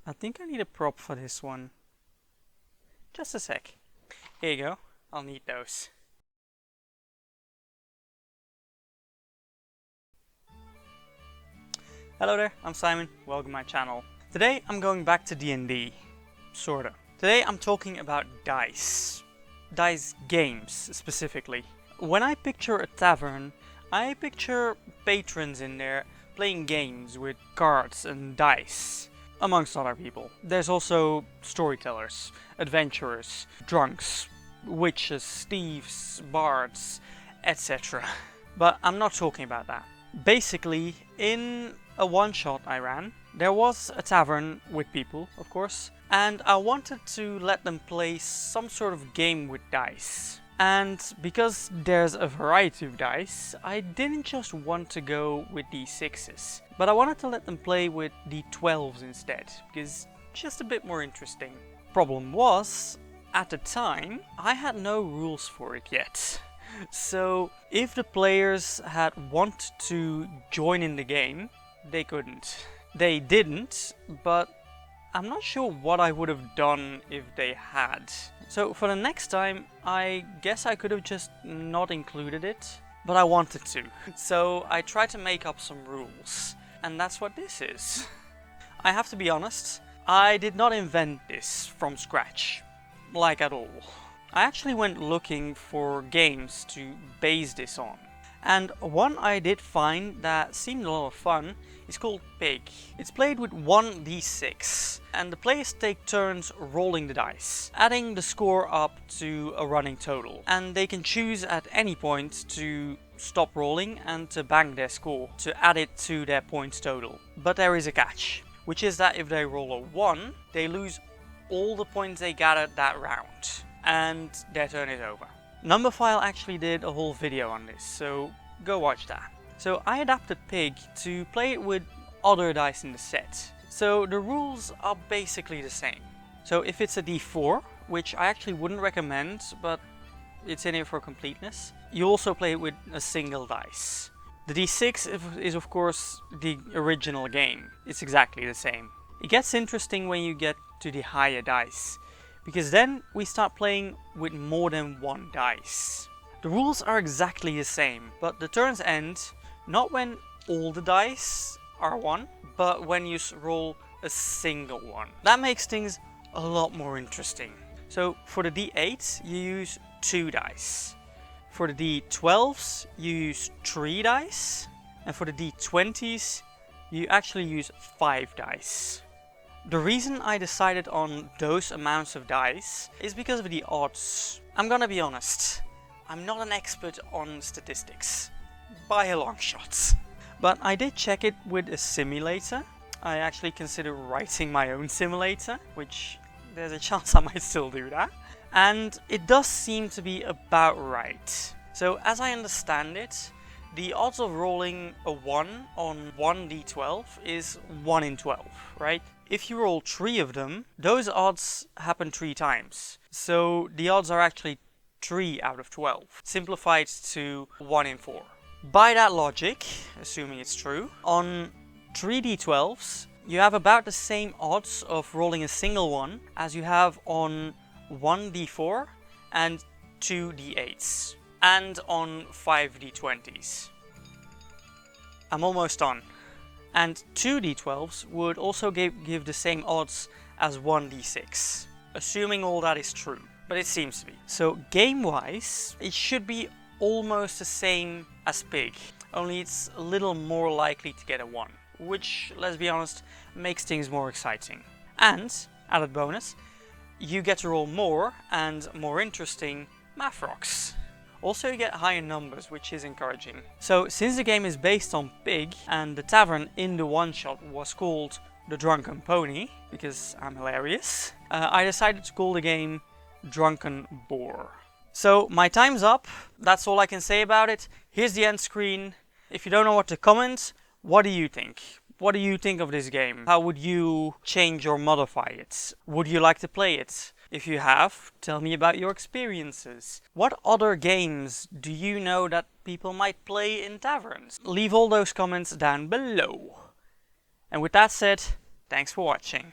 I think I need a prop for this one. Just a sec. Here you go. I'll need those. Hello there, I'm Simon. Welcome to my channel. Today I'm going back to D&D. Sorta. Today I'm talking about dice. Dice games, specifically. When I picture a tavern, I picture patrons in there playing games with cards and dice, amongst other people. There's also storytellers, adventurers, drunks, witches, thieves, bards, etc. But I'm not talking about that. Basically, in a one-shot I ran, there was a tavern with people, of course, and I wanted to let them play some sort of game with dice. And because there's a variety of dice, I didn't just want to go with D6s, but I wanted to let them play with D12s instead, because it's just a bit more interesting. Problem was, at the time, I had no rules for it yet. So if the players had wanted to join in the game, they couldn't. They didn't, but I'm not sure what I would have done if they had. So for the next time, I guess I could have just not included it, but I wanted to. So I tried to make up some rules, and that's what this is. I have to be honest, I did not invent this from scratch, like at all. I actually went looking for games to base this on. And one I did find that seemed a lot of fun is called Pig. It's played with 1d6, and the players take turns rolling the dice, adding the score up to a running total. And they can choose at any point to stop rolling and to bank their score, to add it to their points total. But there is a catch, which is that if they roll a 1, they lose all the points they gathered that round, and their turn is over. Numberphile actually did a whole video on this, so go watch that. So I adapted Pig to play it with other dice in the set. So the rules are basically the same. So if it's a D4, which I actually wouldn't recommend, but it's in here for completeness, you also play it with a single dice. The D6 is of course the original game. It's exactly the same. It gets interesting when you get to the higher dice, because then we start playing with more than one dice. The rules are exactly the same, but the turns end not when all the dice are 1, but when you roll a single one. That makes things a lot more interesting. So for the D8 you use 2 dice. For the D12s you use 3 dice. And for the D20s you actually use 5 dice. The reason I decided on those amounts of dice is because of the odds. I'm gonna be honest, I'm not an expert on statistics, by a long shot. But I did check it with a simulator. I actually considered writing my own simulator, which there's a chance I might still do that. And it does seem to be about right. So as I understand it, the odds of rolling a 1 on 1d12 is 1 in 12, right? If you roll 3 of them, those odds happen 3 times. So the odds are actually 3 out of 12, simplified to 1 in 4. By that logic, assuming it's true, on 3d12s, you have about the same odds of rolling a single one as you have on 1d4 and 2d8s, and on 5d20s. I'm almost done. And 2d12s would also give the same odds as 1d6, assuming all that is true, but it seems to be. So game-wise, it should be almost the same as Pig, only it's a little more likely to get a 1, which, let's be honest, makes things more exciting. And, added bonus, you get to roll more and more interesting math rocks. Also you get higher numbers, which is encouraging. So since the game is based on Pig, and the tavern in the one-shot was called the Drunken Pony, because I'm hilarious, I decided to call the game Drunken Boar. So my time's up, that's all I can say about it. Here's the end screen. If you don't know what to comment, what do you think? What do you think of this game? How would you change or modify it? Would you like to play it? If you have, tell me about your experiences. What other games do you know that people might play in taverns? Leave all those comments down below. And with that said, thanks for watching.